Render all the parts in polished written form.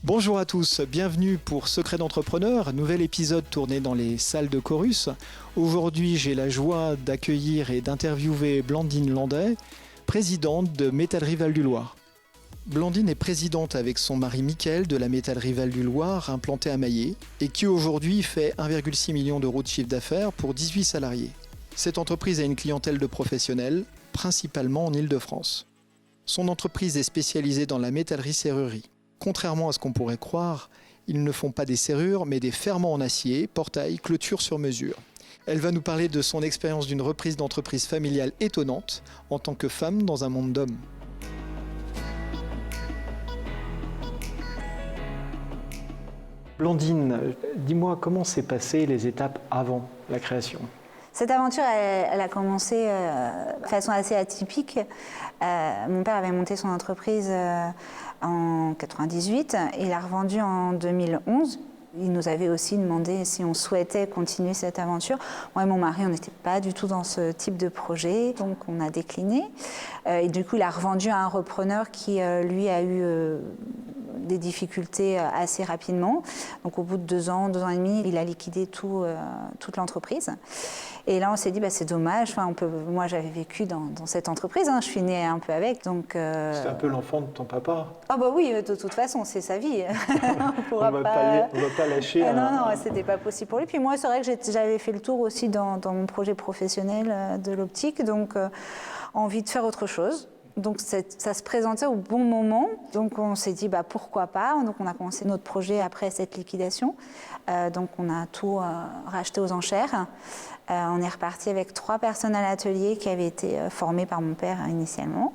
Bonjour à tous, bienvenue pour Secret d'entrepreneur, nouvel épisode tourné dans les salles de Chorus. Aujourd'hui, j'ai la joie d'accueillir et d'interviewer Blandine Landais, présidente de Métallerie Val-du-Loir. Blandine est présidente avec son mari Mickaël de la Métallerie Val-du-Loir implantée à Maillé et qui aujourd'hui fait 1,6 million d'euros de chiffre d'affaires pour 18 salariés. Cette entreprise a une clientèle de professionnels, principalement en Île-de-France. Son entreprise est spécialisée dans la métallerie-serrurerie. Contrairement à ce qu'on pourrait croire, ils ne font pas des serrures, mais des ferrements en acier, portails, clôtures sur mesure. Elle va nous parler de son expérience d'une reprise d'entreprise familiale étonnante en tant que femme dans un monde d'hommes. Blandine, dis-moi comment s'est passées les étapes avant la création ? Cette aventure, elle a commencé de façon assez atypique. Mon père avait monté son entreprise en 98, il l'a revendue en 2011. Il nous avait aussi demandé si on souhaitait continuer cette aventure. Moi et mon mari, on n'était pas du tout dans ce type de projet, donc on a décliné. Et du coup, il a revendu à un repreneur qui, lui, a eu des difficultés assez rapidement. Donc au bout de 2 ans et demi, il a liquidé toute l'entreprise. Et là, on s'est dit, c'est dommage. Enfin, moi, j'avais vécu dans cette entreprise. Je suis née un peu avec. Donc, C'était un peu l'enfant de ton papa. Ah oui, de toute façon, c'est sa vie. On va pas lâcher. Non, c'était pas possible pour lui. Puis moi, c'est vrai que j'avais fait le tour aussi dans mon projet professionnel de l'optique. Donc, envie de faire autre chose. Donc ça se présentait au bon moment, donc on s'est dit pourquoi pas. Donc on a commencé notre projet après cette liquidation. Donc on a tout racheté aux enchères. On est reparti avec 3 personnes à l'atelier qui avaient été formées par mon père initialement.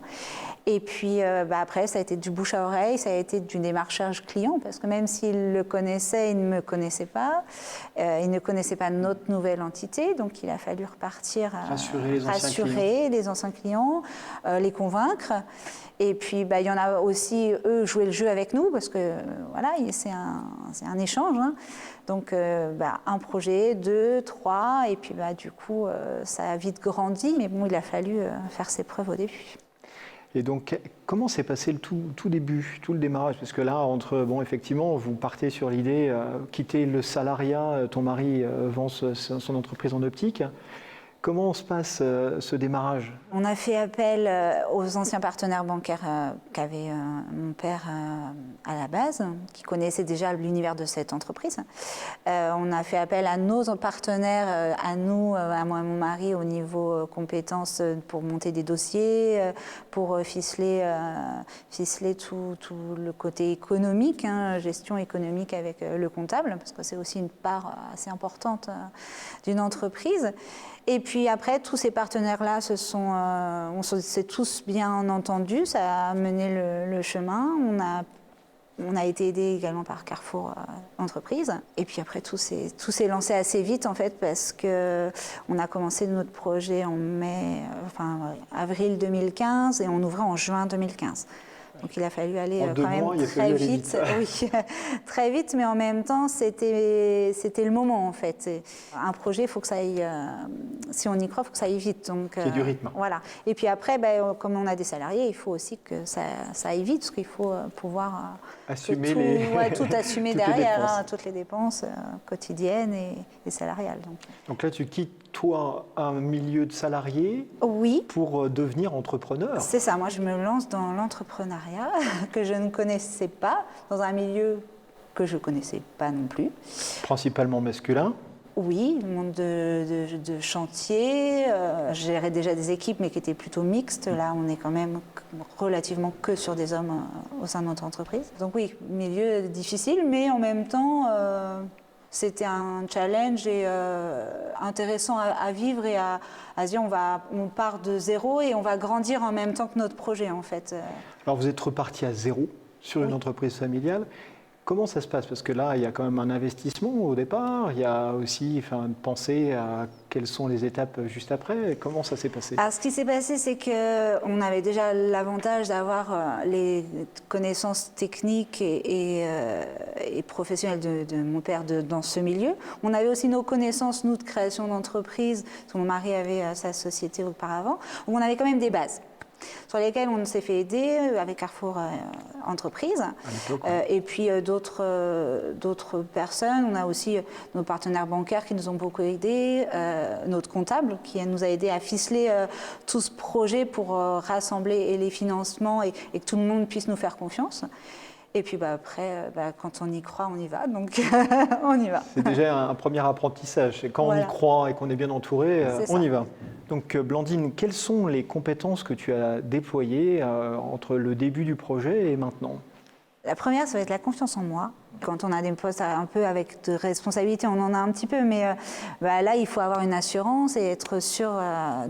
Et puis après, ça a été du bouche à oreille, ça a été du démarchage client, parce que même s'il le connaissait, il ne me connaissait pas. Il ne connaissait pas notre nouvelle entité, donc il a fallu repartir, rassurer les anciens clients, les convaincre. Et puis il y en a aussi, eux, jouer le jeu avec nous, parce que voilà, c'est un échange. Donc un projet, 2, 3, et puis du coup, ça a vite grandi, mais bon, il a fallu faire ses preuves au début. Et donc, comment s'est passé le tout début, tout le démarrage ? Parce que là, effectivement, vous partez sur l'idée, quitter le salariat, ton mari vend son entreprise en optique. Comment se passe ce démarrage ? On a fait appel aux anciens partenaires bancaires qu'avait mon père à la base, qui connaissaient déjà l'univers de cette entreprise. On a fait appel à nos partenaires, à nous, à moi et mon mari, au niveau compétences pour monter des dossiers, pour ficeler tout le côté économique, gestion économique avec le comptable, parce que c'est aussi une part assez importante d'une entreprise. Et puis après, tous ces partenaires-là on s'est tous bien entendus, ça a mené le chemin. On a été aidés également par Carrefour Entreprises. Et puis après, tout s'est lancé assez vite en fait, parce qu'on a commencé notre projet en avril 2015 et on ouvrait en juin 2015. Donc il a fallu aller quand même très vite. Oui, très vite, mais en même temps, c'était le moment en fait. Un projet, il faut que ça aille, si on y croit, il faut que ça aille vite. Donc, qu'il y ait du rythme. Voilà. Et puis après, comme on a des salariés, il faut aussi que ça aille vite, parce qu'il faut pouvoir assumer tout assumer derrière, toutes les dépenses quotidiennes et salariales. Donc là, tu quittes toi un milieu de salariés pour devenir entrepreneur. C'est ça, moi je me lance dans l'entrepreneuriat que je ne connaissais pas, dans un milieu que je ne connaissais pas non plus. Principalement masculin. Oui, le monde de chantier, je gérais déjà des équipes mais qui étaient plutôt mixtes. Là, on est quand même relativement que sur des hommes au sein de notre entreprise. Donc oui, milieu difficile, mais en même temps... C'était un challenge et intéressant à vivre et à se dire on part de zéro et on va grandir en même temps que notre projet en fait. Alors vous êtes reparti à zéro sur une entreprise familiale. Comment ça se passe ? Parce que là, il y a quand même un investissement au départ. Il y a aussi penser à quelles sont les étapes juste après. Comment ça s'est passé ? Alors, ce qui s'est passé, c'est qu'on avait déjà l'avantage d'avoir les connaissances techniques et professionnelles de mon père dans ce milieu. On avait aussi nos connaissances, nous, de création d'entreprise, parce que mon mari avait sa société auparavant. Donc, on avait quand même des bases. sur lesquels on s'est fait aider avec Carrefour Entreprises. Et puis d'autres personnes. On a aussi nos partenaires bancaires qui nous ont beaucoup aidés, notre comptable qui nous a aidés à ficeler tout ce projet pour rassembler les financements et que tout le monde puisse nous faire confiance. Et puis après, quand on y croit, on y va. Donc on y va. C'est déjà un premier apprentissage. Quand on y croit et qu'on est bien entouré, on y va. Donc Blandine, quelles sont les compétences que tu as déployées entre le début du projet et maintenant ? La première, ça va être la confiance en moi. Quand on a des postes un peu avec de responsabilité, on en a un petit peu, mais là, il faut avoir une assurance et être sûr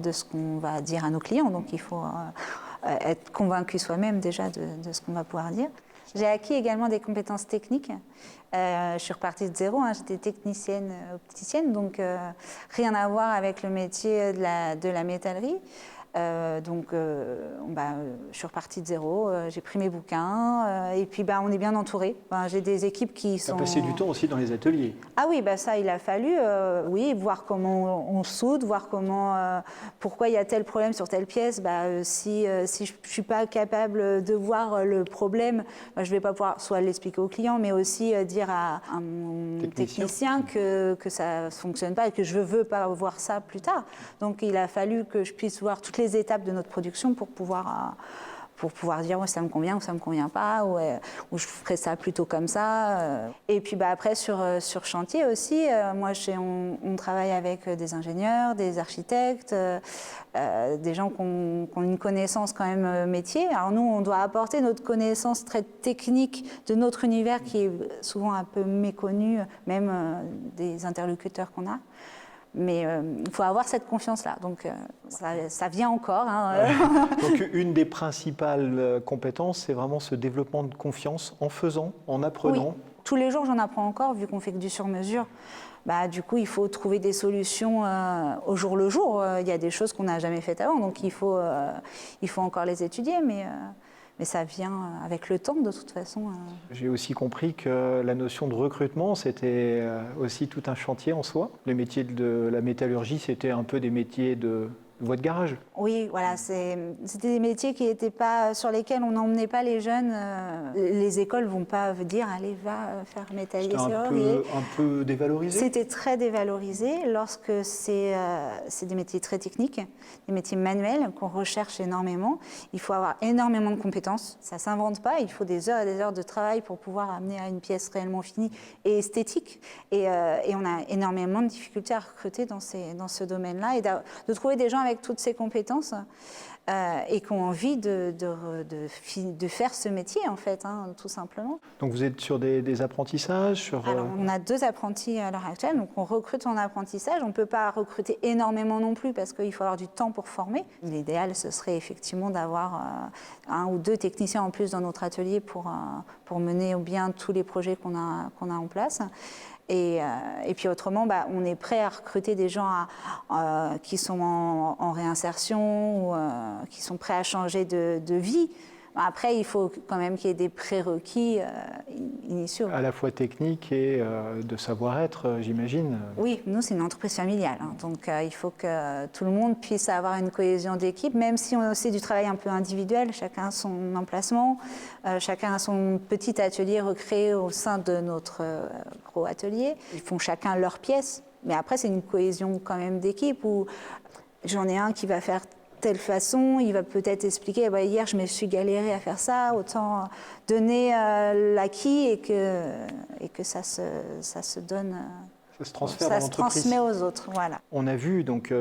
de ce qu'on va dire à nos clients. Donc il faut être convaincu soi-même déjà de ce qu'on va pouvoir dire. J'ai acquis également des compétences techniques. Je suis repartie de zéro, j'étais technicienne opticienne, donc rien à voir avec le métier de la métallerie. Je suis repartie de zéro, j'ai pris mes bouquins et puis on est bien entouré. J'ai des équipes qui sont... Tu as passé du temps aussi dans les ateliers. Ah oui, ça il a fallu voir comment on soude, voir pourquoi il y a tel problème sur telle pièce. Si je ne suis pas capable de voir le problème, je ne vais pas pouvoir soit l'expliquer au client, mais aussi dire à mon technicien que ça ne fonctionne pas et que je ne veux pas voir ça plus tard. Donc il a fallu que je puisse voir toutes les étapes de notre production pour pouvoir dire ça me convient ou ça me convient pas, ou je ferai ça plutôt comme ça. Et puis après sur chantier aussi, moi on travaille avec des ingénieurs, des architectes, des gens qui ont une connaissance quand même métier. Alors nous on doit apporter notre connaissance très technique de notre univers qui est souvent un peu méconnu, même des interlocuteurs qu'on a. Mais il faut avoir cette confiance-là. Donc ça vient encore. Donc une des principales compétences, c'est vraiment ce développement de confiance en faisant, en apprenant. Oui. Tous les jours, j'en apprends encore, vu qu'on fait que du sur-mesure. Du coup, il faut trouver des solutions au jour le jour. Il y a des choses qu'on n'a jamais faites avant, donc il faut encore les étudier. Mais ça vient avec le temps, de toute façon. J'ai aussi compris que la notion de recrutement, c'était aussi tout un chantier en soi. Les métiers de la métallurgie, c'était un peu des métiers de voie de garage. Oui, voilà, c'était des métiers sur lesquels on n'emmenait pas les jeunes. Les écoles ne vont pas dire « allez, va faire métallier serrurier ». Un peu dévalorisé. C'était très dévalorisé lorsque c'est des métiers très techniques, des métiers manuels qu'on recherche énormément. Il faut avoir énormément de compétences. Ça ne s'invente pas, il faut des heures et des heures de travail pour pouvoir amener à une pièce réellement finie et esthétique. Et on a énormément de difficultés à recruter dans ce domaine-là et de trouver des gens avec toutes ces compétences et qui ont envie de faire ce métier, en fait, tout simplement. Donc vous êtes sur des apprentissages Alors, on a 2 apprentis à l'heure actuelle, donc on recrute en apprentissage. On ne peut pas recruter énormément non plus parce qu'il faut avoir du temps pour former. L'idéal, ce serait effectivement d'avoir 1 ou 2 techniciens en plus dans notre atelier pour mener au bien tous les projets qu'on a en place. Et puis autrement, on est prêt à recruter des gens qui sont en réinsertion ou qui sont prêts à changer de vie. Après, il faut quand même qu'il y ait des prérequis initiaux. À la fois technique et de savoir-être, j'imagine. Oui, nous, c'est une entreprise familiale. Donc, il faut que tout le monde puisse avoir une cohésion d'équipe, même si c'est du travail un peu individuel. Chacun a son emplacement, chacun a son petit atelier recréé au sein de notre gros atelier. Ils font chacun leur pièce. Mais après, c'est une cohésion quand même d'équipe où j'en ai un qui va faire telle façon, il va peut-être expliquer hier je me suis galéré à faire ça, autant donner l'acquis et que ça se donne, ça se transfère ça dans se transmet aux autres. Voilà. On a vu donc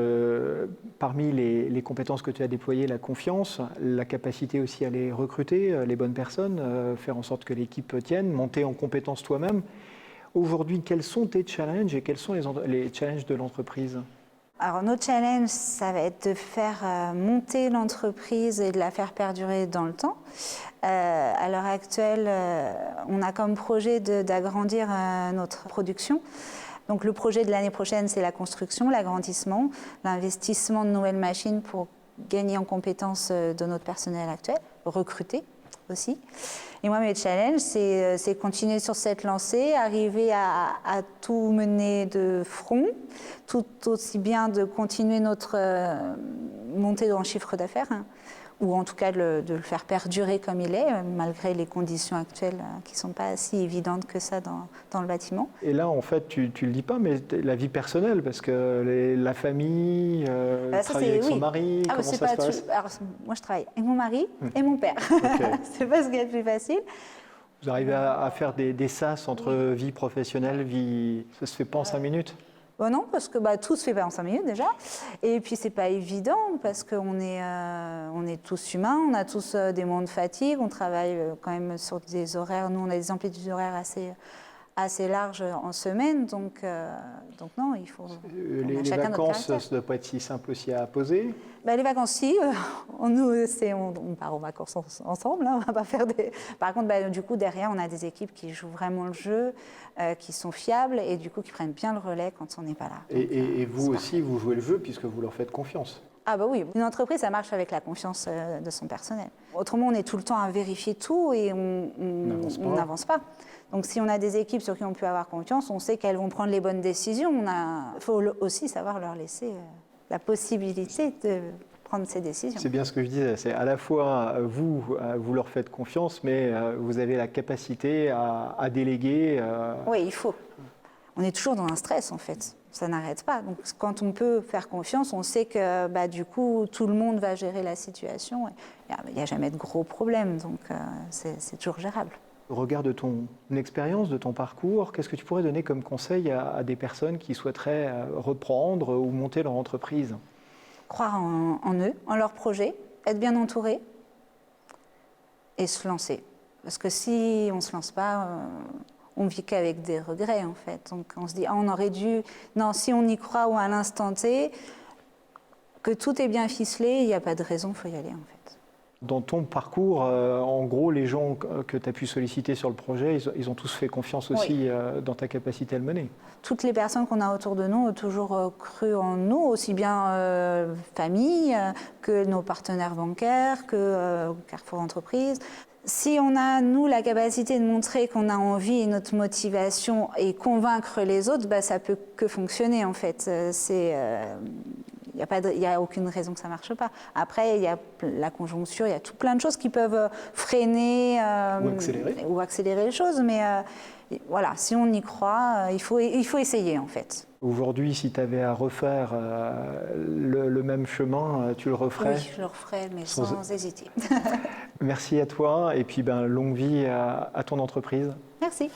parmi les compétences que tu as déployées, la confiance, la capacité aussi à les recruter, les bonnes personnes, faire en sorte que l'équipe tienne, monter en compétences toi-même. Aujourd'hui, quels sont tes challenges et quels sont les challenges de l'entreprise ? Alors, notre challenge, ça va être de faire monter l'entreprise et de la faire perdurer dans le temps. À l'heure actuelle, on a comme projet d'agrandir notre production. Donc, le projet de l'année prochaine, c'est la construction, l'agrandissement, l'investissement de nouvelles machines pour gagner en compétences de notre personnel actuel, recruter aussi. Et moi, mes challenges, c'est continuer sur cette lancée, arriver à tout mener de front, tout aussi bien de continuer notre montée dans le chiffre d'affaires, ou en tout cas de le faire perdurer comme il est, malgré les conditions actuelles qui ne sont pas si évidentes que ça dans le bâtiment. Et là, en fait, tu ne le dis pas, mais la vie personnelle, parce que la famille, travailler avec son mari, comment ça se passe? Alors, moi, je travaille avec mon mari et mon père. Okay. C'est pas ce qu'il y a de plus facile. Vous arrivez à faire des sas entre vie professionnelle, vie... Ça se fait pas en 5 minutes? Bon, non, parce que tout se fait pas en 5 minutes déjà. Et puis, c'est pas évident parce qu'on est tous humains, on a tous des moments de fatigue, on travaille quand même sur des horaires. Nous, on a des amplitudes horaires assez larges en semaine, donc non, il faut... Les vacances, ça ne doit pas être si simple aussi à poser? Les vacances, si. On part aux vacances ensemble, hein, on va pas faire des... Par contre, du coup, derrière, on a des équipes qui jouent vraiment le jeu, qui sont fiables et du coup, qui prennent bien le relais quand on n'est pas là. Donc, et vous aussi, vous jouez le jeu puisque vous leur faites confiance? Ah oui, une entreprise, ça marche avec la confiance de son personnel. Autrement, on est tout le temps à vérifier tout et on n'avance pas. Donc, si on a des équipes sur qui on peut avoir confiance, on sait qu'elles vont prendre les bonnes décisions. Il faut aussi savoir leur laisser la possibilité de prendre ces décisions. C'est bien ce que je disais, c'est à la fois vous leur faites confiance, mais vous avez la capacité à déléguer. Oui, il faut. On est toujours dans un stress en fait, ça n'arrête pas. Donc quand on peut faire confiance, on sait que du coup tout le monde va gérer la situation. Il n'y a jamais de gros problèmes, donc c'est toujours gérable. Au regard de ton expérience, de ton parcours, qu'est-ce que tu pourrais donner comme conseil à des personnes qui souhaiteraient reprendre ou monter leur entreprise? Croire en eux, en leur projet, être bien entouré et se lancer. Parce que si on ne se lance pas, on vit qu'avec des regrets en fait. Donc on se dit, on aurait dû... Non, si on y croit ou à l'instant T, que tout est bien ficelé, il n'y a pas de raison, il faut y aller en fait. Dans ton parcours, en gros, les gens que tu as pu solliciter sur le projet, ils ont tous fait confiance aussi dans ta capacité à le mener. Toutes les personnes qu'on a autour de nous ont toujours cru en nous, aussi bien famille que nos partenaires bancaires, que Carrefour Entreprises. Si on a, nous, la capacité de montrer qu'on a envie et notre motivation et convaincre les autres, ça peut que fonctionner en fait. Il n'y a aucune raison que ça ne marche pas. Après, il y a la conjoncture, il y a tout plein de choses qui peuvent freiner ou accélérer les choses. Mais voilà, si on y croit, il faut essayer en fait. Aujourd'hui, si tu avais à refaire le même chemin, tu le referais? Oui, je le referais, mais sans hésiter. Merci à toi et puis longue vie à ton entreprise. Merci.